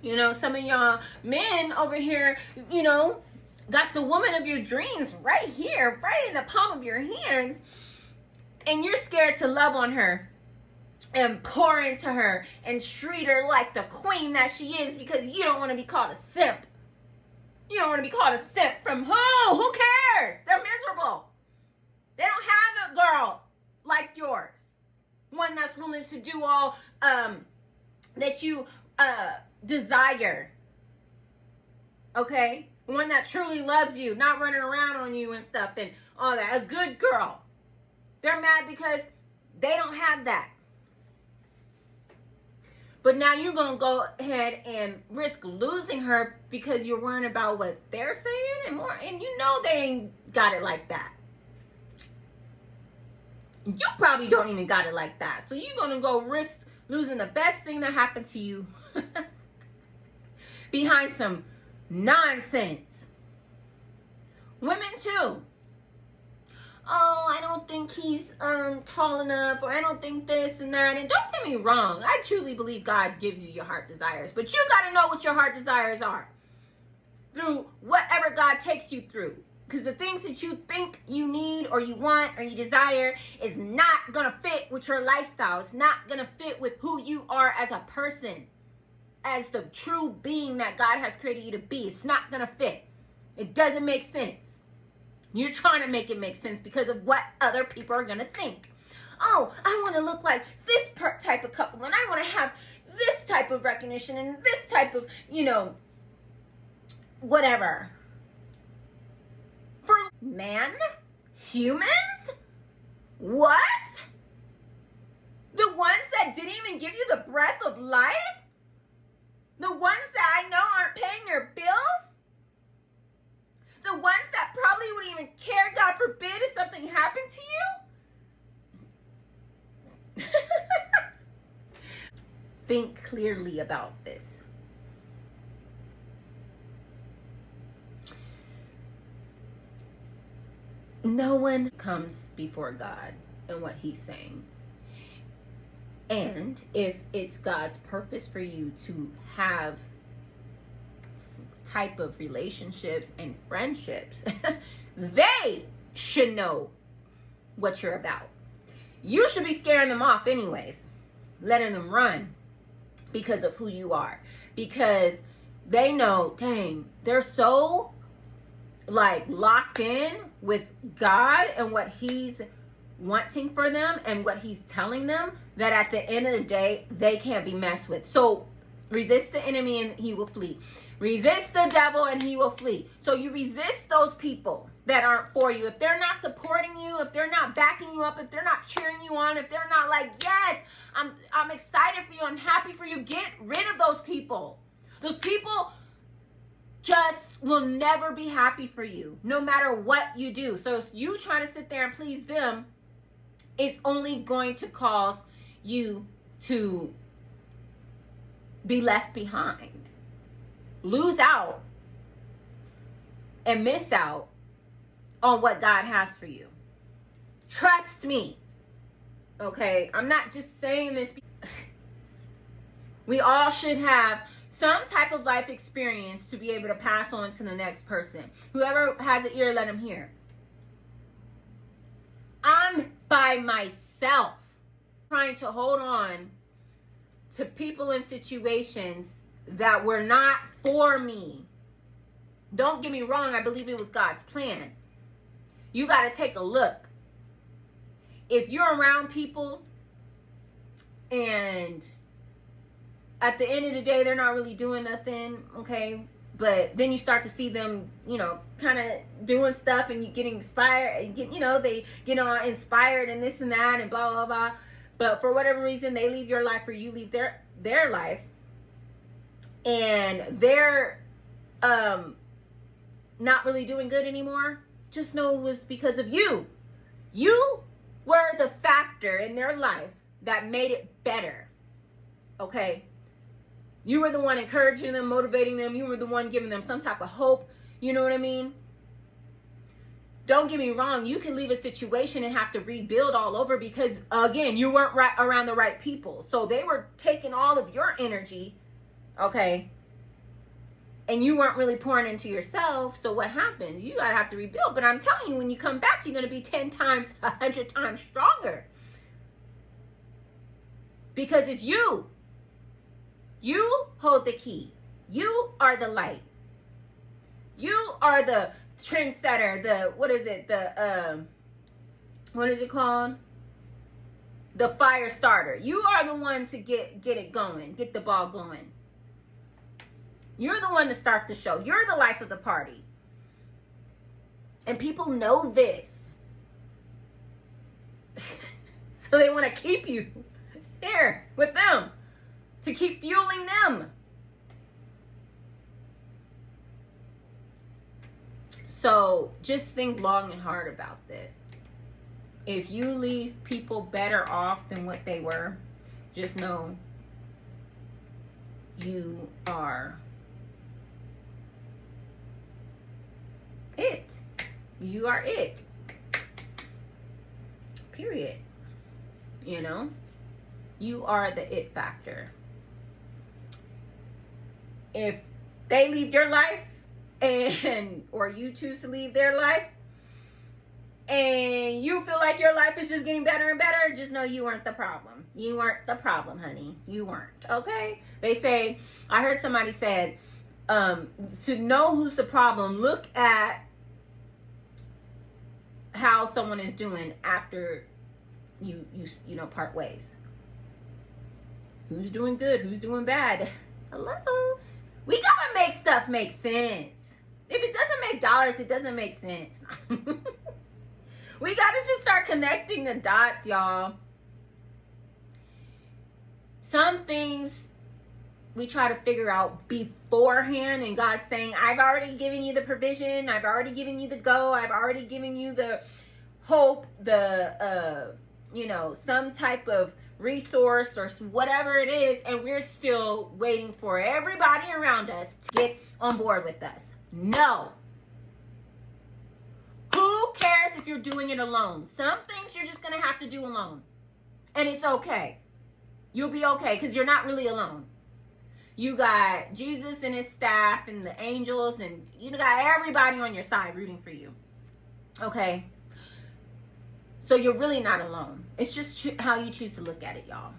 You know, some of y'all men over here, you know, got the woman of your dreams right here, right in the palm of your hands, and you're scared to love on her and pour into her and treat her like the queen that she is because you don't want to be called a simp. You don't want to be called a simp from who? Who cares? They're miserable. They don't have a girl like yours. One that's willing to do all that you desire. Okay? One that truly loves you, not running around on you and stuff and all that. A good girl. They're mad because they don't have that. But now you're going to go ahead and risk losing her because you're worrying about what they're saying and more. And you know they ain't got it like that. You probably don't even got it like that. So you're going to go risk losing the best thing that happened to you behind some nonsense. Women too. Oh, I don't think he's tall enough, or I don't think this and that. And don't get me wrong, I truly believe God gives you your heart desires, but you got to know what your heart desires are through whatever God takes you through. Because the things that you think you need or you want or you desire is not going to fit with your lifestyle. It's not going to fit with who you are as a person, as the true being that God has created you to be. It's not going to fit. It doesn't make sense. You're trying to make it make sense because of what other people are going to think. Oh, I want to look like this type of couple, and I want to have this type of recognition and this type of, you know, whatever. For man? Humans? What? The ones that didn't even give you the breath of life? The ones that I know aren't paying your bills? The ones that probably wouldn't even care, God forbid, if something happened to you? Think clearly about this. No one comes before God and what he's saying. And if it's God's purpose for you to have type of relationships and friendships, they should know what you're about. You should be scaring them off anyways, letting them run because of who you are, because they know, dang, they're so like locked in with God and what he's wanting for them and what he's telling them that at the end of the day they can't be messed with. So resist the enemy and he will flee. Resist the devil and he will flee. So you resist those people that aren't for you. If they're not supporting you, if they're not backing you up, if they're not cheering you on, if they're not like, yes, I'm excited for you, I'm happy for you, get rid of those people. Those people just will never be happy for you, no matter what you do. So if you trying to sit there and please them, it's only going to cause you to be left behind, lose out, and miss out on what God has for you. Trust me. Okay? I'm not just saying this. We all should have some type of life experience to be able to pass on to the next person. Whoever has an ear, let them hear. I'm by myself trying to hold on to people and situations that were not for me. Don't get me wrong, I believe it was God's plan. You got to take a look. If you're around people and at the end of the day, they're not really doing nothing, okay? But then you start to see them, you know, kind of doing stuff and you getting inspired, and get, you know, they get on inspired and this and that and blah, blah, blah. But for whatever reason, they leave your life or you leave their life. And they're not really doing good anymore. Just know it was because of you. You were the factor in their life that made it better, okay? You were the one encouraging them, motivating them. You were the one giving them some type of hope. You know what I mean? Don't get me wrong. You can leave a situation and have to rebuild all over because, again, you weren't right around the right people. So they were taking all of your energy, okay, and you weren't really pouring into yourself. So what happens? You gotta have to rebuild. But I'm telling you, when you come back, you're gonna be 10 times, 100 times stronger. Because it's you. You hold the key. You are the light. You are the trendsetter. What is it called? The fire starter. You are the one to get it going, get the ball going. You're the one to start the show. You're the life of the party. And people know this. So they want to keep you here with them, to keep fueling them. So just think long and hard about that. If you leave people better off than what they were, just know you are it. You are it. Period. You know? You are the it factor. If they leave your life, or you choose to leave their life, and you feel like your life is just getting better and better, just know you weren't the problem. You weren't the problem, honey. You weren't. Okay? They say, I heard somebody said, to know who's the problem, look at how someone is doing after you part ways. Who's doing good? Who's doing bad? Hello? We gotta make stuff make sense. If it doesn't make dollars, it doesn't make sense. We gotta just start connecting the dots, y'all. Some things we try to figure out beforehand, and God's saying, I've already given you the provision, I've already given you the go, I've already given you the hope, the some type of resource or whatever it is, and we're still waiting for everybody around us to get on board with us. No. Who cares if you're doing it alone? Some things you're just gonna have to do alone, and it's okay. You'll be okay, because you're not really alone. You got Jesus and his staff and the angels, and you got everybody on your side rooting for you. Okay? So you're really not alone. It's just how you choose to look at it, y'all.